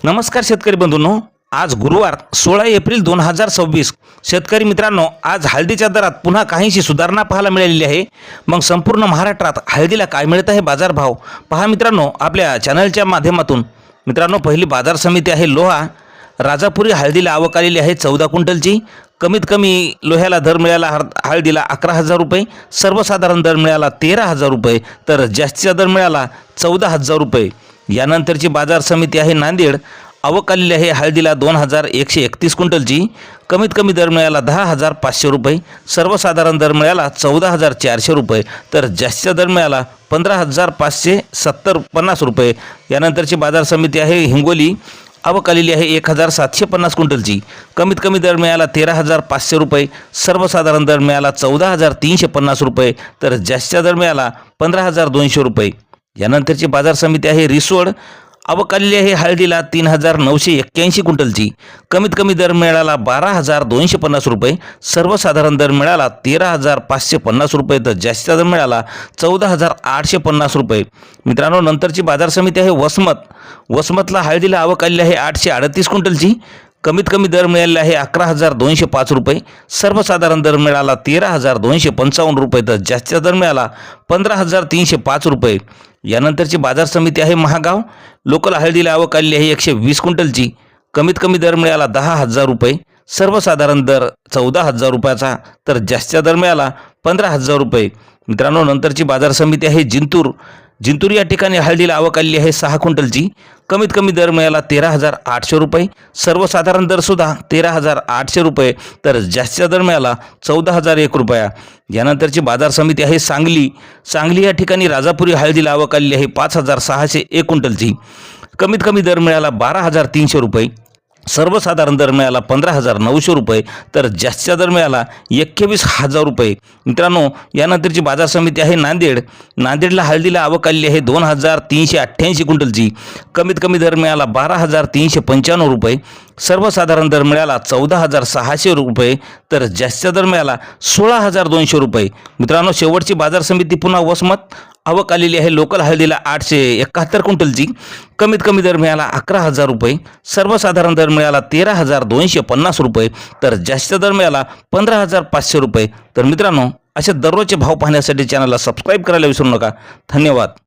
नमस्कार शेतकरी बंधूंनो, आज गुरुवार 16 एप्रिल 2026। शेतकरी मित्रांनो, आज हळदीच्या दरात पुन्हा काहीशी सुधारणा पाहायला मिळालेली आहे। मग संपूर्ण महाराष्ट्रात हळदीला काय मिळत आहे बाजारभाव पहा मित्रांनो आपल्या चॅनलच्या माध्यमातून। मित्रांनो, पहिली बाजार समिती आहे लोहा। राजापुरी हळदीला आवक आलेली आहे 14 क्विंटलची। कमीत कमी लोह्याला दर मिळाला हळदीला 11,000 रुपये, सर्वसाधारण दर मिळाला 13,000 रुपये, तर जास्तीचा दर मिळाला 14,000 रुपये। यानंतरची बाजार समिती आहे नांदेड। आवक आलेली आहे हळदीला 2,131 क्विंटलची। कमीत कमी दर मिळाला 10,500 रुपये, सर्वसाधारण दर मिळाला 14,400 रुपये, तर जास्तीचा दर मिळाला 15,550 रुपये। यानंतरची बाजार समिती आहे हिंगोली। आवक आलेली आहे 1,750 क्विंटलची। कमीत कमी दर मिळाला 13,500 रुपये, सर्वसाधारण दर मिळाला 14,350 रुपये, तर जास्तीचा दर मिळाला 15,200 रुपये। यानंतरची बाजार समिती आहे रिसोड। आवक आलेली आहे हळदीला 3,981 क्विंटलची। कमीत कमी दर मिळाला 12,250 रुपये, सर्वसाधारण दर मिळाला 13,550 रुपये, तर जास्तीचा दर मिळाला 14,850 रुपये। मित्रांनो, नंतरची बाजार समिती आहे वसमत। वसमतला हळदीला आवक आलेली आहे 838 क्विंटलची। कमीत कमी दर मिळालेला आहे 11,205 रुपये, सर्वसाधारण दर मिळाला 13,255 रुपये, तर जास्तीचा दर मिळाला 15,305 रुपये। यानंतरची बाजार समिती आहे महागाव। लोकल हळदीला आवक आलेली आहे 120 क्विंटलची। कमीत कमी दर मिळाला 10,000 रुपये, सर्वसाधारण दर 14,000 रुपयाचा, तर जास्तीचा दर मिळाला 15,000 रुपये। मित्रांनो, नंतरची बाजार समिती आहे जिंतूर। जिंतूर या ठिकाणी हळदीला आवक आलेली आहे 6 क्विंटलची। कमीत कमी दर मिळाला 13,800 रुपये, सर्वसाधारण दरसुद्धा 13,800 रुपये, तर जास्तीचा दर मिळाला 14,001 रुपया। यानंतरची बाजार समिती आहे सांगली। सांगली या ठिकाणी राजापुरी हळदीला आवक आलेली आहे 5,601 क्विंटलची। कमीत कमी दर मिळाला 12,300 रुपये, सर्वसाधारण दर मिळाला 15,900 रुपये, तर जास्तीचा दर मिळाला 21,000 रुपये। मित्रांनो, यानंतरची बाजार समिती आहे नांदेड। नांदेडला हळदीला आवक आलेली आहे 2,388 क्विंटलची। कमीत कमी दर मिळाला 12,395 रुपये, सर्वसाधारण दर मिळाला 14,600 रुपये, तर जास्तीचा दर मिळाला 16,200 रुपये। मित्रांनो, शेवटची बाजार समिती पुन्हा वसमत। आवक आलेली आहे लोकल हळदीला 871 क्विंटलची। कमीत कमी दर मिळाला 11,000 रुपये, सर्वसाधारण दर मिळाला 13,250 रुपये, तर जास्तीचा दर मिळाला 15,500 रुपये। तर मित्रांनो, असे दररोजचे भाव पाहण्यासाठी चॅनलला सबस्क्राईब करायला विसरू नका। धन्यवाद।